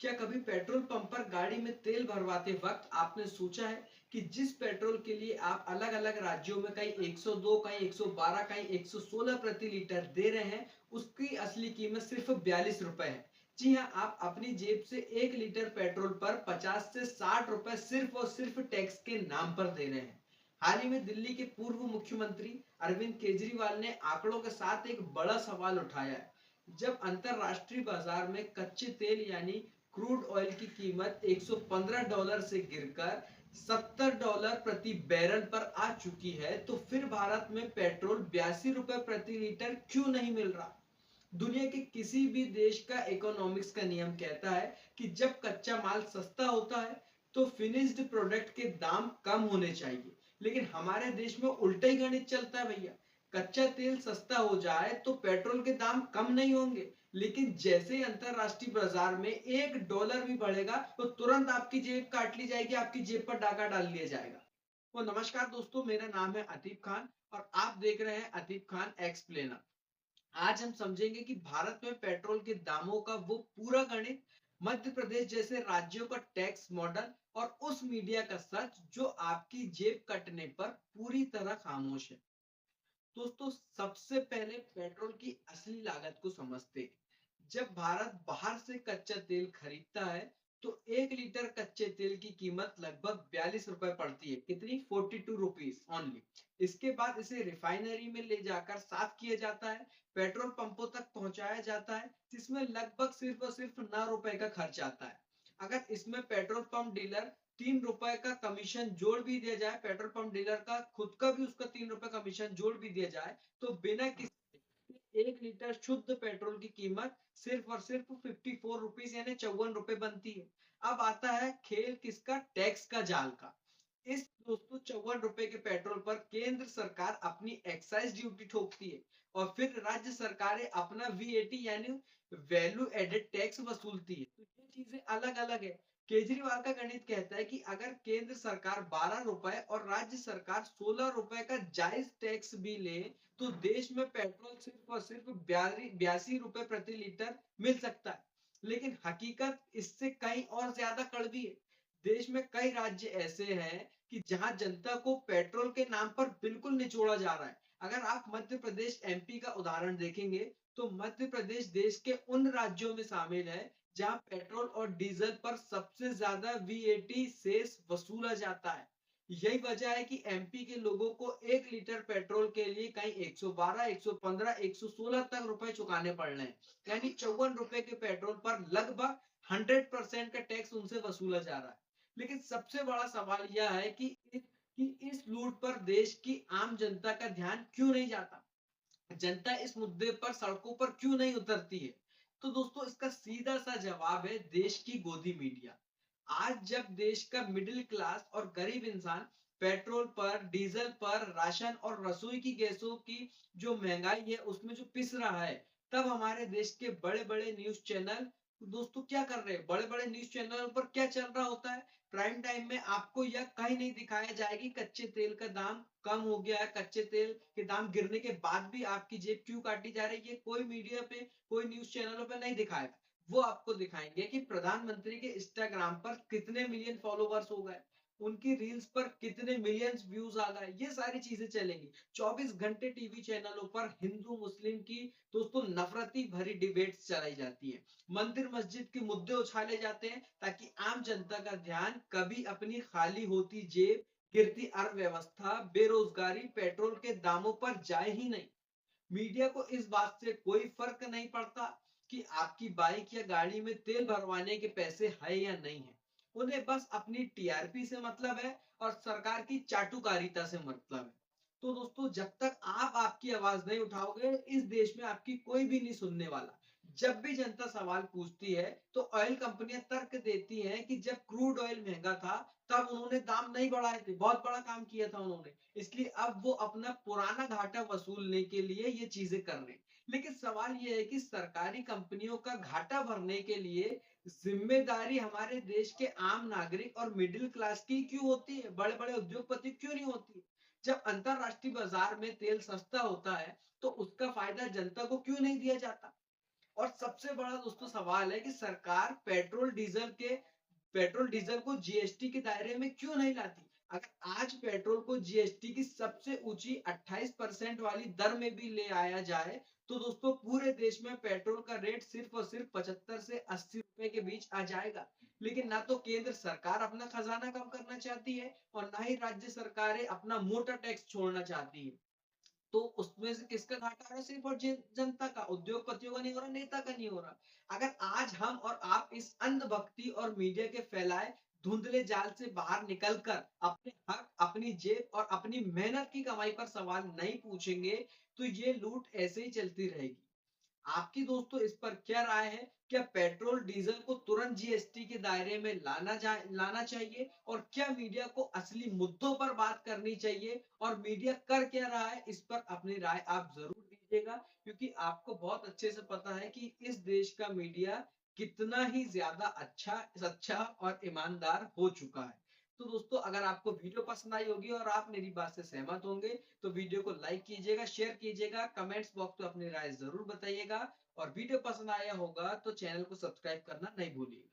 क्या कभी petrol pump पर गाड़ी में तेल भरवाते वक्त आपने सोचा है कि जिस पेट्रोल के लिए आप अलग-अलग राज्यों में कहीं 102, कहीं 112, कहीं 116 प्रति लीटर दे रहे हैं, उसकी असली कीमत सिर्फ 42 रुपए है। जी हाँ, आप अपनी जेब से 1 लीटर पेट्रोल पर 50 से 60 रुपए सिर्फ और सिर्फ टैक्स के नाम पर दे रहे हैं। हाल ही में दिल्ली के पूर्व मुख्यमंत्री अरविंद केजरीवाल ने आंकड़ों के साथ एक बड़ा सवाल उठाया है। जब अंतरराष्ट्रीय बाजार में कच्चे तेल यानी क्रूड ऑयल की कीमत $115 से गिरकर $70 प्रति बैरल पर आ चुकी है, तो फिर भारत में पेट्रोल 82 रुपए प्रति लीटर क्यों नहीं मिल रहा? दुनिया के किसी भी देश का इकोनॉमिक्स का नियम कहता है कि जब कच्चा माल सस्ता होता है तो फिनिश्ड प्रोडक्ट के दाम कम होने चाहिए, लेकिन हमारे देश में उल्टा ही गणित चलता है भैया। कच्चा तेल सस्ता हो जाए तो पेट्रोल के दाम कम नहीं होंगे, लेकिन जैसे ही अंतरराष्ट्रीय बाजार में $1 भी बढ़ेगा तो तुरंत आपकी जेब काट ली जाएगी, आपकी जेब पर डाका डाल लिया जाएगा। तो नमस्कार दोस्तों, मेरा नाम है अतीब खान और आप देख रहे हैं अतीब खान एक्सप्लेनर। आज हम समझेंगे कि भारत में पेट्रोल के दामों का वो पूरा गणित, मध्य प्रदेश जैसे राज्यों का टैक्स मॉडल और उस मीडिया का सच जो आपकी जेब कटने पर पूरी तरह खामोश है। दोस्तों, सबसे पहले पेट्रोल की असली लागत को समझते हैं। जब भारत बाहर से कच्चा तेल खरीदता है तो 1 लीटर कच्चे तेल की कीमत लगभग 42 रुपए पड़ती है। कितनी? 42 रुपीज ओनली। इसके बाद इसे रिफाइनरी में ले जाकर साफ किया जाता है, पेट्रोल पंपों तक पहुंचाया जाता है, जिसमें लगभग सिर्फ और सिर्फ 9 रुपए का खर्च आता है। अगर इसमें पेट्रोल पंप डीलर 3 रुपए का कमीशन जोड़ भी दिया जाए, पेट्रोल पंप डीलर का खुद का भी उसका 3 रुपए कमीशन जोड़ भी दिया जाए, तो बिना किसी 1 लीटर शुद्ध पेट्रोल की कीमत सिर्फ और सिर्फ 54 रुपीज यानी 54 रुपए बनती है। अब आता है खेल किसका? टैक्स का, जाल का। इस दोस्तों 54 रुपए के पेट्रोल पर केंद्र सरकार अपनी एक्साइज ड्यूटी ठोकती है और फिर राज्य सरकारें अपना वीएटी यानी वैल्यू एडेड टैक्स वसूलती है। तो ये चीजें अलग अलग है। केजरीवाल का गणित कहता है कि अगर केंद्र सरकार 12 रुपए और राज्य सरकार 16 रुपए का जायज टैक्स भी ले तो देश में पेट्रोल सिर्फ और सिर्फ 82 रुपए प्रति लीटर मिल सकता है। लेकिन हकीकत इससे कहीं और ज्यादा कड़वी है। देश में कई राज्य ऐसे हैं कि जहां जनता को पेट्रोल के नाम पर बिल्कुल निचोड़ा जा रहा है। अगर आप मध्य प्रदेश, एमपी का उदाहरण देखेंगे तो मध्य प्रदेश देश के उन राज्यों में शामिल है जहां पेट्रोल और डीजल पर सबसे ज्यादा वीएटी सेस वसूला जाता है। यही वजह है कि एमपी के लोगों को 1 लीटर पेट्रोल के लिए कहीं 112, 115, 116 तक रुपए चुकाने पड़ रहे हैं। यानी 54 रुपए के पेट्रोल पर लगभग 100% का टैक्स उनसे वसूला जा रहा है। लेकिन सबसे बड़ा सवाल यह है कि इस लूट पर देश की आम जनता का ध्यान क्यों नहीं जाता? जनता इस मुद्दे पर सड़कों पर क्यों नहीं उतरती है? तो दोस्तों, इसका सीधा सा जवाब है देश की गोदी मीडिया। आज जब देश का मिडिल क्लास और गरीब इंसान पेट्रोल पर, डीजल पर, राशन और रसोई की गैसों की जो महंगाई है उसमें जो पिस रहा है, तब हमारे देश के बड़े बड़े न्यूज चैनल दोस्तों क्या कर रहे हैं? बड़े बड़े न्यूज चैनलों पर क्या चल रहा होता है? प्राइम टाइम में आपको यह कहीं नहीं दिखाया जाएगी कच्चे तेल का दाम कम हो गया है, कच्चे तेल के दाम गिरने के बाद भी आपकी जेब क्यों काटी जा रही है, कोई मीडिया पे, कोई न्यूज चैनलों पे नहीं दिखाएगा। वो आपको दिखाएंगे कि प्रधानमंत्री के इंस्टाग्राम पर कितने मिलियन फॉलोवर्स हो गए, उनकी रील्स पर कितने मिलियंस व्यूज आ गए, ये सारी चीजें चलेंगी। 24 घंटे टीवी चैनलों पर हिंदू मुस्लिम की दोस्तों नफरती भरी डिबेट्स चलाई जाती है। मंदिर मस्जिद के मुद्दे उछाले जाते हैं ताकि आम जनता का ध्यान कभी अपनी खाली होती जेब, गिरती अर्थव्यवस्था, बेरोजगारी, पेट्रोल के दामों पर जाए ही नहीं। मीडिया को इस बात से कोई फर्क नहीं पड़ता कि आपकी बाइक या गाड़ी में तेल भरवाने के पैसे है या नहीं है। उन्हें बस अपनी टीआरपी से मतलब है और सरकार की चाटुकारिता से मतलब है। तो दोस्तों, जब तक आप आपकी आवाज नहीं उठाओगे, इस देश में आपकी कोई भी नहीं सुनने वाला। जब भी जनता सवाल पूछती है तो ऑयल कंपनियां तर्क देती हैं कि जब क्रूड ऑयल महंगा था तब उन्होंने दाम नहीं बढ़ाए थे, बहुत बड़ा काम किया था उन्होंने, इसलिए अब वो अपना पुराना घाटा वसूलने के लिए ये चीजें कर रहे हैं। लेकिन सवाल ये है कि सरकारी कंपनियों का घाटा भरने के लिए जिम्मेदारी हमारे देश के आम नागरिक और मिडिल क्लास की क्यों होती है? बड़े बड़े उद्योगपति क्यों नहीं होती? जब अंतरराष्ट्रीय बाजार में तेल सस्ता होता है तो उसका फायदा जनता को क्यों नहीं दिया जाता? और सबसे बड़ा दोस्तों सवाल है कि सरकार पेट्रोल डीजल को जीएसटी के दायरे में क्यों नहीं लाती? अगर आज पेट्रोल को जीएसटी की सबसे ऊंची 28% वाली दर में भी ले आया जाए, तो दोस्तों पूरे देश में पेट्रोल का रेट सिर्फ और सिर्फ 75 से 80 रुपए के बीच आ जाएगा। लेकिन ना तो केंद्र सरकार अपना खजाना कम करना चाहती है और ना ही राज्य सरकारें अपना मोटा टैक्स छोड़ना चाहती है। तो उसमें से किसका घाटा हो रहा है? सिर्फ और जनता का, उद्योगपतियों का नहीं हो रहा, नेता का नहीं हो रहा। अगर आज हम और आप इस अंधभक्ति और मीडिया के फैलाए धुंधले जाल से बाहर निकलकर अपने हक, अपनी जेब और अपनी मेहनत की कमाई पर सवाल नहीं पूछेंगे, तो ये लूट ऐसे ही चलती रहेगी। आपकी दोस्तों इस पर क्या राय है? क्या पेट्रोल डीजल को तुरंत जीएसटी के दायरे में लाना चाहिए और क्या मीडिया को असली मुद्दों पर बात करनी चाहिए और मीडिया कर क्या रहा है, इस पर अपनी राय आप जरूर दीजिएगा, क्योंकि आपको बहुत अच्छे से पता है कि इस देश का मीडिया कितना ही ज्यादा अच्छा, सच्चा और ईमानदार हो चुका है। तो दोस्तों अगर आपको वीडियो पसंद आई होगी और आप मेरी बात से सहमत होंगे, तो वीडियो को लाइक कीजिएगा, शेयर कीजिएगा, कमेंट्स बॉक्स में अपनी राय जरूर बताइएगा और वीडियो पसंद आया होगा तो चैनल को सब्सक्राइब करना नहीं भूलिएगा।